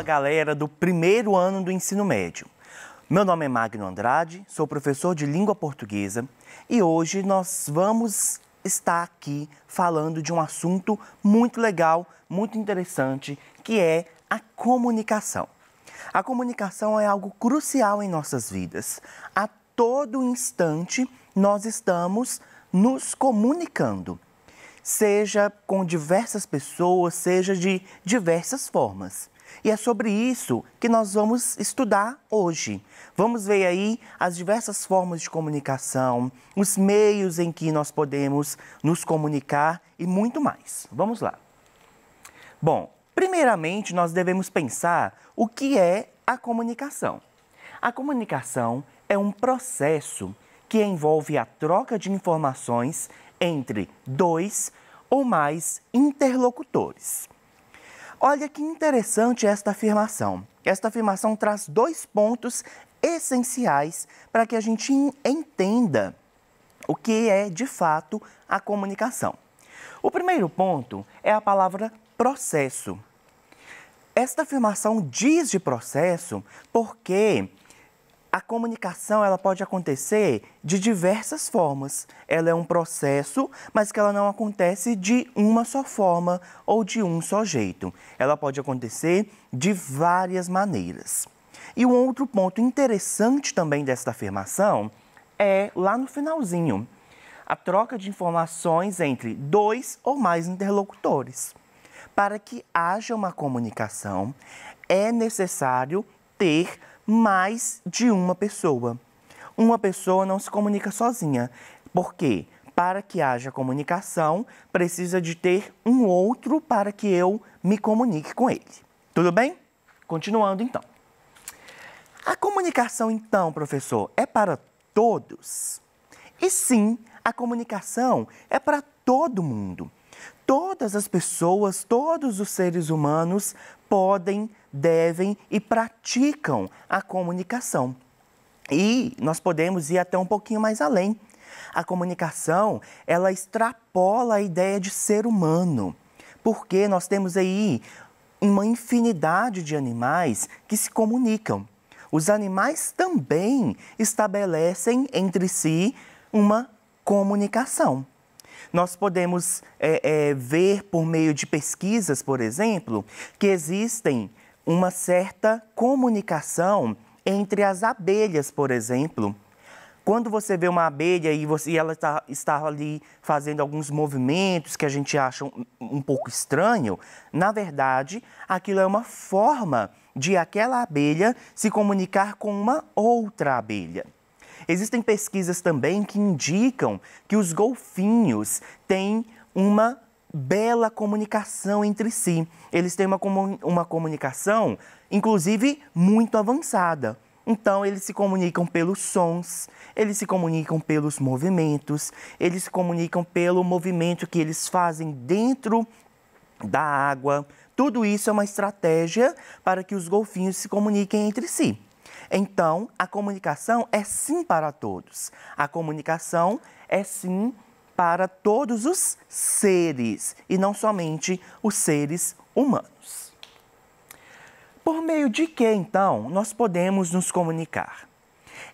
galera do primeiro ano do ensino médio. Meu nome é Magno Andrade, sou professor de língua portuguesa e hoje nós vamos estar aqui falando de um assunto muito legal, muito interessante, que é a comunicação. A comunicação é algo crucial em nossas vidas. A todo instante nós estamos nos comunicando, seja com diversas pessoas, seja de diversas formas. E é sobre isso que nós vamos estudar hoje. Vamos ver aí as diversas formas de comunicação, os meios em que nós podemos nos comunicar e muito mais. Vamos lá. Bom, primeiramente nós devemos pensar o que é a comunicação. A comunicação é um processo que envolve a troca de informações entre dois ou mais interlocutores. Olha que interessante esta afirmação. Esta afirmação traz dois pontos essenciais para que a gente entenda o que é, de fato, a comunicação. O primeiro ponto é a palavra processo. Esta afirmação diz de processo porque a comunicação ela pode acontecer de diversas formas. Ela é um processo, mas que ela não acontece de uma só forma ou de um só jeito. Ela pode acontecer de várias maneiras. E um outro ponto interessante também desta afirmação é lá no finalzinho, a troca de informações entre dois ou mais interlocutores. Para que haja uma comunicação, é necessário ter mais de uma pessoa. Uma pessoa não se comunica sozinha. Por quê? Para que haja comunicação, precisa de ter um outro para que eu me comunique com ele. Tudo bem? Continuando então. A comunicação então, professor, é para todos? E sim, a comunicação é para todo mundo. Todas as pessoas, todos os seres humanos podem, devem e praticam a comunicação. E nós podemos ir até um pouquinho mais além. A comunicação, ela extrapola a ideia de ser humano, porque nós temos aí uma infinidade de animais que se comunicam. Os animais também estabelecem entre si uma comunicação. Nós podemos ver por meio de pesquisas, por exemplo, que existem uma certa comunicação entre as abelhas, por exemplo. Quando você vê uma abelha e ela está ali fazendo alguns movimentos que a gente acha um pouco estranho, na verdade, aquilo é uma forma de aquela abelha se comunicar com uma outra abelha. Existem pesquisas também que indicam que os golfinhos têm uma bela comunicação entre si. Eles têm uma comunicação, inclusive, muito avançada. Então, eles se comunicam pelos sons, eles se comunicam pelos movimentos, eles se comunicam pelo movimento que eles fazem dentro da água. Tudo isso é uma estratégia para que os golfinhos se comuniquem entre si. Então, a comunicação é sim para todos. A comunicação é sim para todos os seres e não somente os seres humanos. Por meio de que, então, nós podemos nos comunicar?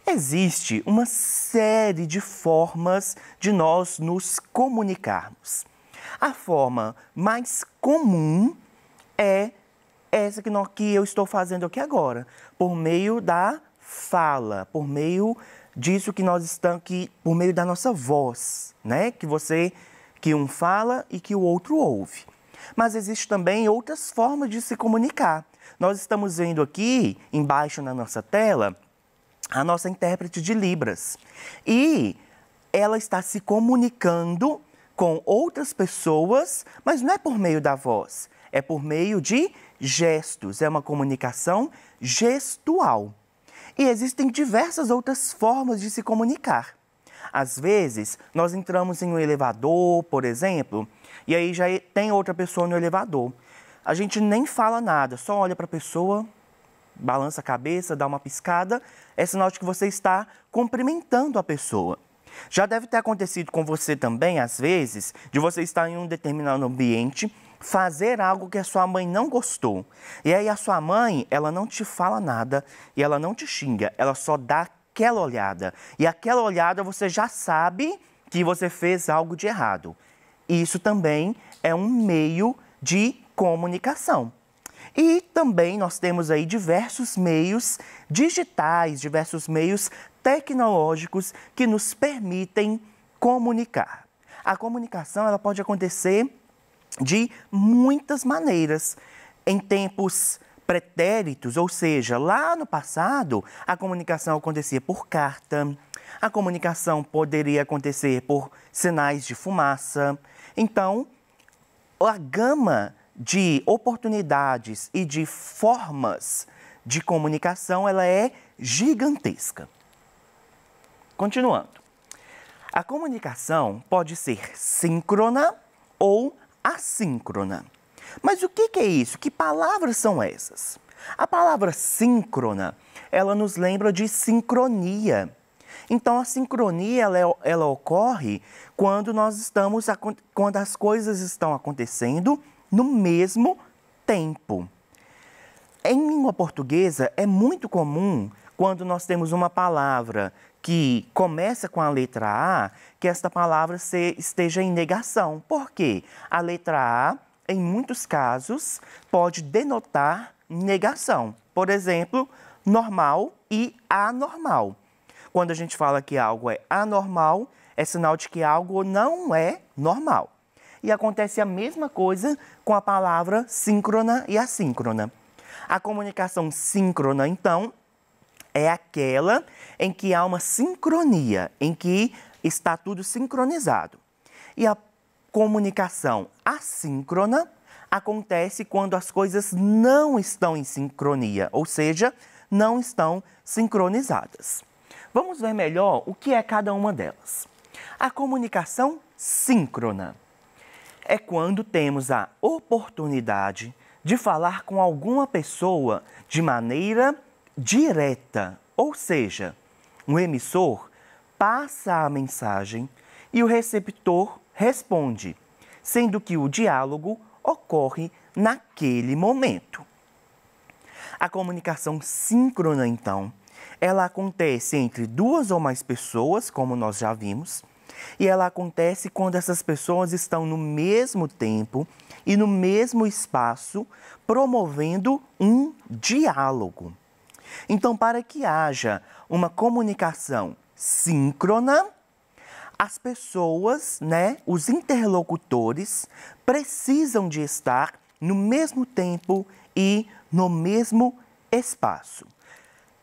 Existe uma série de formas de nós nos comunicarmos. A forma mais comum é essa que eu estou fazendo aqui agora, por meio da fala, por meio disso que nós estamos por meio da nossa voz, né? Que um fala e que o outro ouve. Mas existem também outras formas de se comunicar. Nós estamos vendo aqui, embaixo na nossa tela, a nossa intérprete de Libras. E ela está se comunicando com outras pessoas, mas não é por meio da voz, é por meio de gestos, é uma comunicação gestual. E existem diversas outras formas de se comunicar. Às vezes, nós entramos em um elevador, por exemplo, e aí já tem outra pessoa no elevador. A gente nem fala nada, só olha para a pessoa, balança a cabeça, dá uma piscada, é sinal de que você está cumprimentando a pessoa. Já deve ter acontecido com você também, às vezes, de você estar em um determinado ambiente fazer algo que a sua mãe não gostou. E aí a sua mãe, ela não te fala nada e ela não te xinga, ela só dá aquela olhada. E aquela olhada você já sabe que você fez algo de errado. Isso também é um meio de comunicação. E também nós temos aí diversos meios digitais, diversos meios tecnológicos que nos permitem comunicar. A comunicação ela pode acontecer de muitas maneiras. Em tempos pretéritos, ou seja, lá no passado, a comunicação acontecia por carta, a comunicação poderia acontecer por sinais de fumaça. Então, a gama de oportunidades e de formas de comunicação, ela é gigantesca. Continuando. A comunicação pode ser síncrona ou assíncrona. Mas o que é isso? Que palavras são essas? A palavra síncrona, ela nos lembra de sincronia. Então, a sincronia, ela ocorre quando quando as coisas estão acontecendo no mesmo tempo. Em língua portuguesa, é muito comum, quando nós temos uma palavra que começa com a letra A, que esta palavra esteja em negação. Por quê? A letra A, em muitos casos, pode denotar negação. Por exemplo, normal e anormal. Quando a gente fala que algo é anormal, é sinal de que algo não é normal. E acontece a mesma coisa com a palavra síncrona e assíncrona. A comunicação síncrona, então, é aquela em que há uma sincronia, em que está tudo sincronizado. E a comunicação assíncrona acontece quando as coisas não estão em sincronia, ou seja, não estão sincronizadas. Vamos ver melhor o que é cada uma delas. A comunicação síncrona é quando temos a oportunidade de falar com alguma pessoa de maneira direta, ou seja, o emissor passa a mensagem e o receptor responde, sendo que o diálogo ocorre naquele momento. A comunicação síncrona, então, ela acontece entre duas ou mais pessoas, como nós já vimos, e ela acontece quando essas pessoas estão no mesmo tempo e no mesmo espaço, promovendo um diálogo. Então, para que haja uma comunicação síncrona, as pessoas, os interlocutores, precisam de estar no mesmo tempo e no mesmo espaço.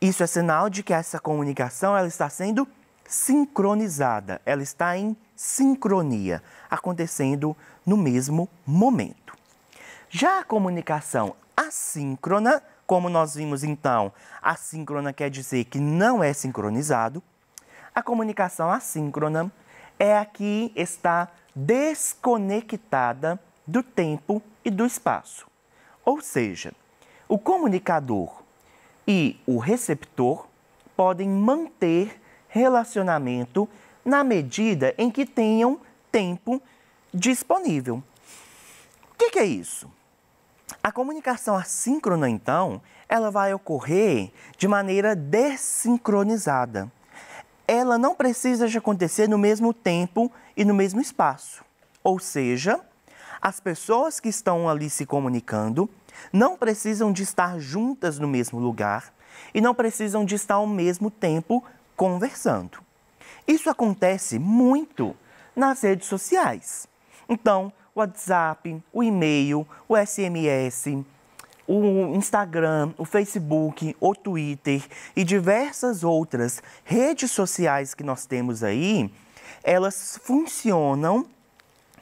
Isso é sinal de que essa comunicação ela está sendo sincronizada, ela está em sincronia, acontecendo no mesmo momento. Já a comunicação assíncrona, como nós vimos então, assíncrona quer dizer que não é sincronizado. A comunicação assíncrona é a que está desconectada do tempo e do espaço. Ou seja, o comunicador e o receptor podem manter relacionamento na medida em que tenham tempo disponível. O que é isso? A comunicação assíncrona, então, ela vai ocorrer de maneira dessincronizada. Ela não precisa de acontecer no mesmo tempo e no mesmo espaço. Ou seja, as pessoas que estão ali se comunicando não precisam de estar juntas no mesmo lugar e não precisam de estar ao mesmo tempo conversando. Isso acontece muito nas redes sociais. Então, o WhatsApp, o e-mail, o SMS, o Instagram, o Facebook, o Twitter e diversas outras redes sociais que nós temos aí, elas funcionam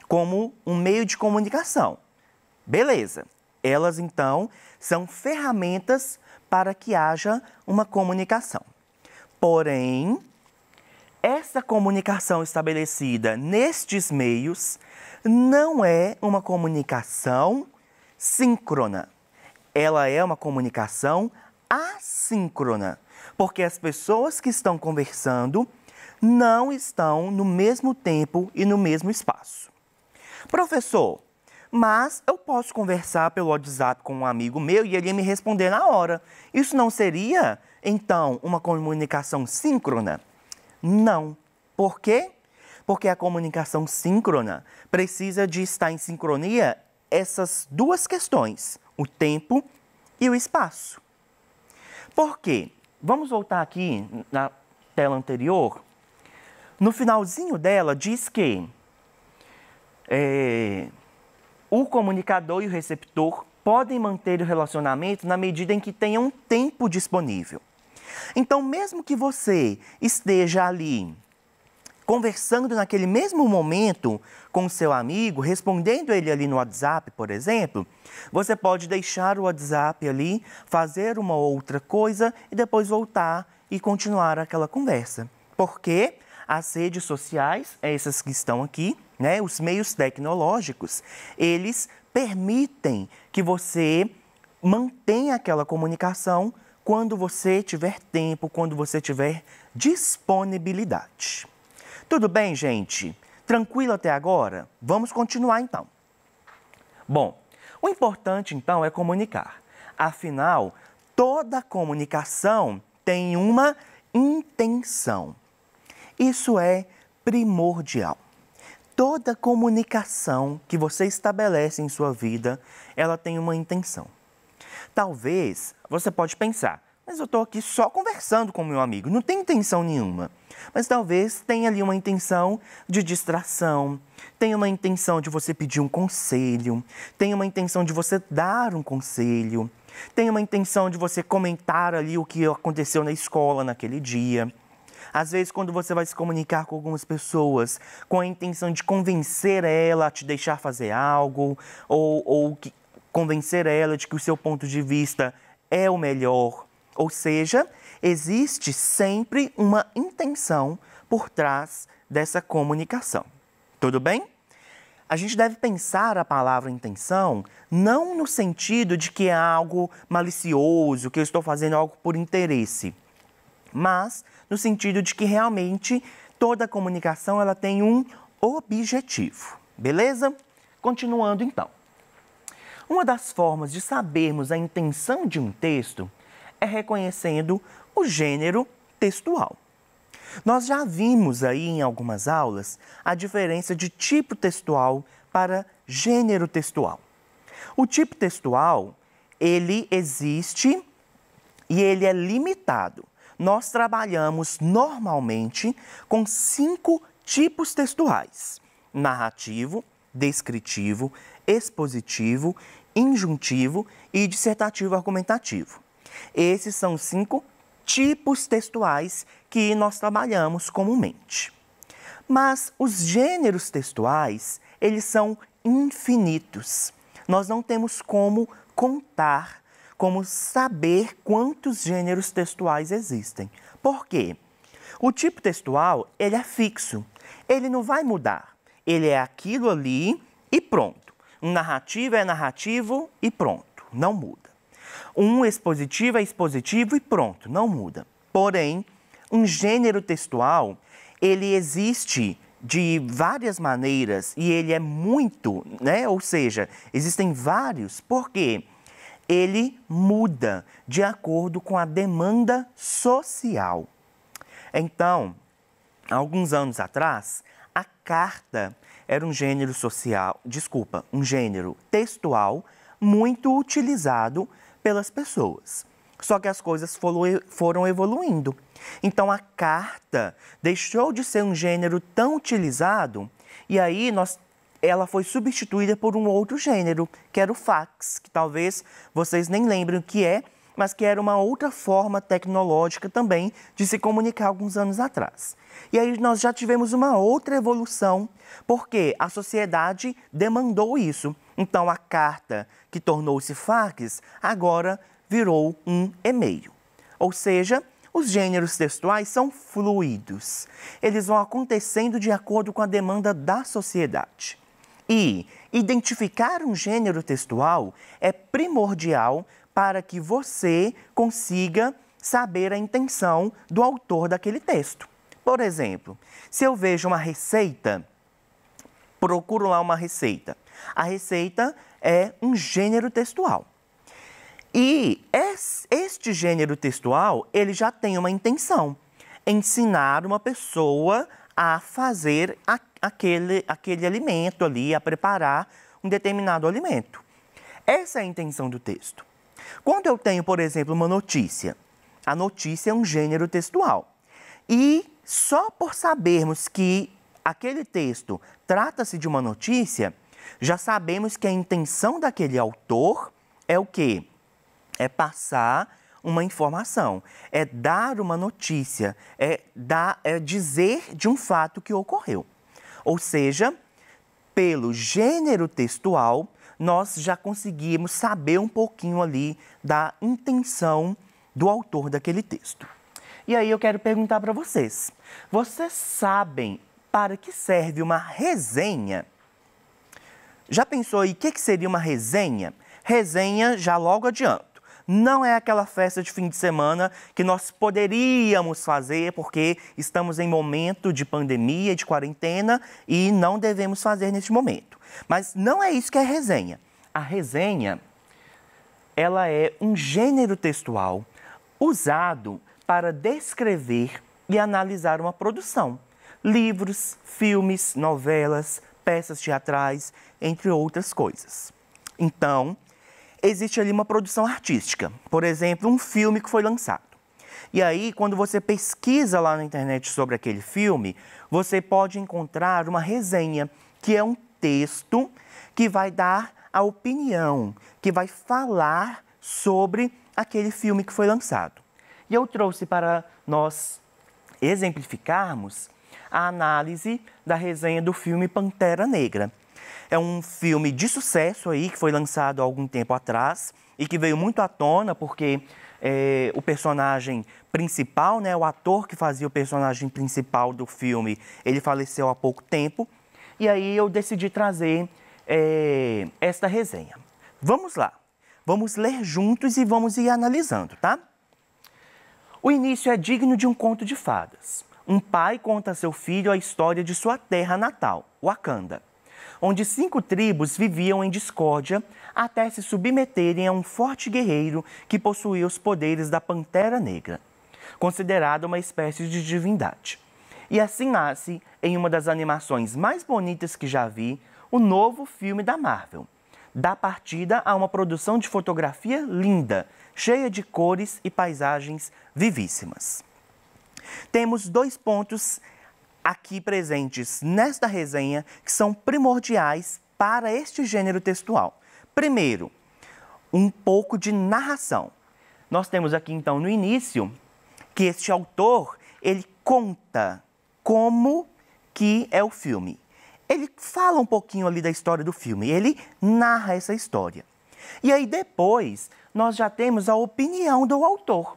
como um meio de comunicação. Beleza. Elas, então, são ferramentas para que haja uma comunicação. Porém, essa comunicação estabelecida nestes meios não é uma comunicação síncrona. Ela é uma comunicação assíncrona, porque as pessoas que estão conversando não estão no mesmo tempo e no mesmo espaço. Professor, mas eu posso conversar pelo WhatsApp com um amigo meu e ele me responder na hora. Isso não seria, então, uma comunicação síncrona? Não. Por quê? Porque a comunicação síncrona precisa de estar em sincronia essas duas questões, o tempo e o espaço. Por quê? Vamos voltar aqui na tela anterior. No finalzinho dela diz que o comunicador e o receptor podem manter o relacionamento na medida em que tenham tempo disponível. Então, mesmo que você esteja ali conversando naquele mesmo momento com o seu amigo, respondendo ele ali no WhatsApp, por exemplo, você pode deixar o WhatsApp ali, fazer uma outra coisa e depois voltar e continuar aquela conversa. Porque as redes sociais, essas que estão aqui, né, os meios tecnológicos, eles permitem que você mantenha aquela comunicação quando você tiver tempo, quando você tiver disponibilidade. Tudo bem, gente? Tranquilo até agora? Vamos continuar então. Bom, o importante então é comunicar. Afinal, toda comunicação tem uma intenção. Isso é primordial. Toda comunicação que você estabelece em sua vida, ela tem uma intenção. Talvez você pode pensar, mas eu estou aqui só conversando com meu amigo, não tem intenção nenhuma. Mas talvez tenha ali uma intenção de distração, tenha uma intenção de você pedir um conselho, tenha uma intenção de você dar um conselho, tenha uma intenção de você comentar ali o que aconteceu na escola naquele dia. Às vezes, quando você vai se comunicar com algumas pessoas com a intenção de convencer ela a te deixar fazer algo, ou convencer ela de que o seu ponto de vista é o melhor. Ou seja, existe sempre uma intenção por trás dessa comunicação. Tudo bem? A gente deve pensar a palavra intenção não no sentido de que é algo malicioso, que eu estou fazendo algo por interesse, mas no sentido de que realmente toda comunicação ela tem um objetivo. Beleza? Continuando então. Uma das formas de sabermos a intenção de um texto é reconhecendo o gênero textual. Nós já vimos aí em algumas aulas a diferença de tipo textual para gênero textual. O tipo textual, ele existe e ele é limitado. Nós trabalhamos normalmente com 5 tipos textuais: narrativo, descritivo, expositivo, injuntivo e dissertativo argumentativo. Esses são 5 tipos textuais que nós trabalhamos comumente. Mas os gêneros textuais, eles são infinitos. Nós não temos como contar, como saber quantos gêneros textuais existem. Por quê? O tipo textual, ele é fixo, ele não vai mudar. Ele é aquilo ali e pronto. Um narrativo é narrativo e pronto, não muda. Um expositivo é expositivo e pronto, não muda. Porém, um gênero textual, ele existe de várias maneiras e ele é muito, né? Ou seja, existem vários, porque ele muda de acordo com a demanda social. Então, alguns anos atrás, a carta era um gênero um gênero textual muito utilizado pelas pessoas. Só que as coisas foram evoluindo. Então, a carta deixou de ser um gênero tão utilizado e aí ela foi substituída por um outro gênero, que era o fax, que talvez vocês nem lembrem o que é, mas que era uma outra forma tecnológica também de se comunicar alguns anos atrás. E aí nós já tivemos uma outra evolução, porque a sociedade demandou isso. Então, a carta que tornou-se fax, agora virou um e-mail. Ou seja, os gêneros textuais são fluidos. Eles vão acontecendo de acordo com a demanda da sociedade. E identificar um gênero textual é primordial para que você consiga saber a intenção do autor daquele texto. Por exemplo, se eu vejo uma receita procuro lá uma receita. A receita é um gênero textual. E este gênero textual, ele já tem uma intenção: ensinar uma pessoa a fazer aquele alimento ali, a preparar um determinado alimento. Essa é a intenção do texto. Quando eu tenho, por exemplo, uma notícia, a notícia é um gênero textual. E só por sabermos que aquele texto trata-se de uma notícia, já sabemos que a intenção daquele autor é o quê? É passar uma informação, é dar uma notícia, é dizer de um fato que ocorreu. Ou seja, pelo gênero textual, nós já conseguimos saber um pouquinho ali da intenção do autor daquele texto. E aí eu quero perguntar para vocês: vocês sabem para que serve uma resenha? Já pensou aí o que seria uma resenha? Resenha, já logo adianto, não é aquela festa de fim de semana que nós poderíamos fazer porque estamos em momento de pandemia, de quarentena e não devemos fazer neste momento. Mas não é isso que é resenha. A resenha, ela é um gênero textual usado para descrever e analisar uma produção. Livros, filmes, novelas, peças teatrais, entre outras coisas. Então, existe ali uma produção artística, por exemplo, um filme que foi lançado. E aí, quando você pesquisa lá na internet sobre aquele filme, você pode encontrar uma resenha, que é um texto que vai dar a opinião, que vai falar sobre aquele filme que foi lançado. E eu trouxe para nós exemplificarmos a análise da resenha do filme Pantera Negra. É um filme de sucesso aí, que foi lançado há algum tempo atrás e que veio muito à tona porque o personagem principal, né, o ator que fazia o personagem principal do filme, ele faleceu há pouco tempo. E aí eu decidi trazer esta resenha. Vamos lá, vamos ler juntos e vamos ir analisando, tá? O início é digno de um conto de fadas. Um pai conta a seu filho a história de sua terra natal, Wakanda, onde 5 tribos viviam em discórdia até se submeterem a um forte guerreiro que possuía os poderes da Pantera Negra, considerada uma espécie de divindade. E assim nasce, em uma das animações mais bonitas que já vi, o novo filme da Marvel. Dá partida a uma produção de fotografia linda, cheia de cores e paisagens vivíssimas. Temos 2 pontos aqui presentes nesta resenha que são primordiais para este gênero textual. Primeiro, um pouco de narração. Nós temos aqui então no início que este autor, ele conta como que é o filme. Ele fala um pouquinho ali da história do filme, ele narra essa história. E aí depois nós já temos a opinião do autor.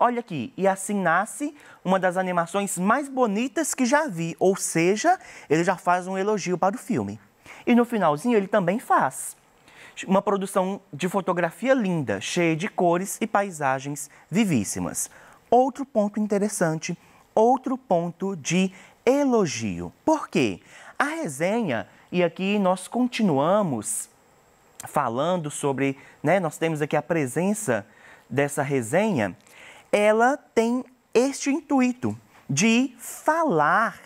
Olha aqui, e assim nasce uma das animações mais bonitas que já vi, ou seja, ele já faz um elogio para o filme. E no finalzinho ele também faz uma produção de fotografia linda, cheia de cores e paisagens vivíssimas. Outro ponto interessante, outro ponto de elogio. Por quê? A resenha, e aqui nós continuamos falando sobre, nós temos aqui a presença dessa resenha, ela tem este intuito de falar,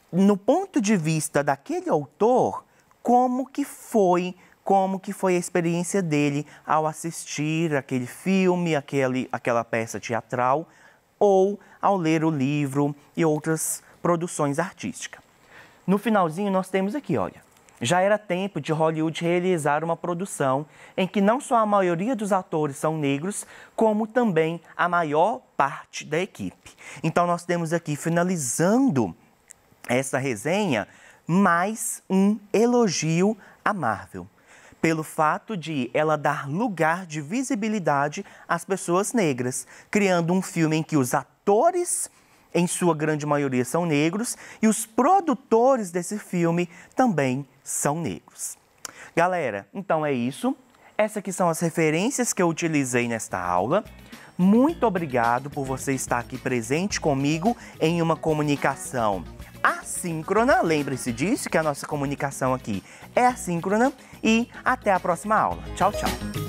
no ponto de vista daquele autor, como que foi a experiência dele ao assistir aquele filme, aquela peça teatral, ou ao ler o livro e outras produções artísticas. No finalzinho nós temos aqui, olha, já era tempo de Hollywood realizar uma produção em que não só a maioria dos atores são negros, como também a maior parte da equipe. Então nós temos aqui, finalizando essa resenha, mais um elogio à Marvel, pelo fato de ela dar lugar de visibilidade às pessoas negras, criando um filme em que os atores, em sua grande maioria, são negros e os produtores desse filme também são negros. Galera, então é isso. Essas aqui são as referências que eu utilizei nesta aula. Muito obrigado por você estar aqui presente comigo em uma comunicação assíncrona. Lembre-se disso, que a nossa comunicação aqui é assíncrona. E até a próxima aula. Tchau, tchau!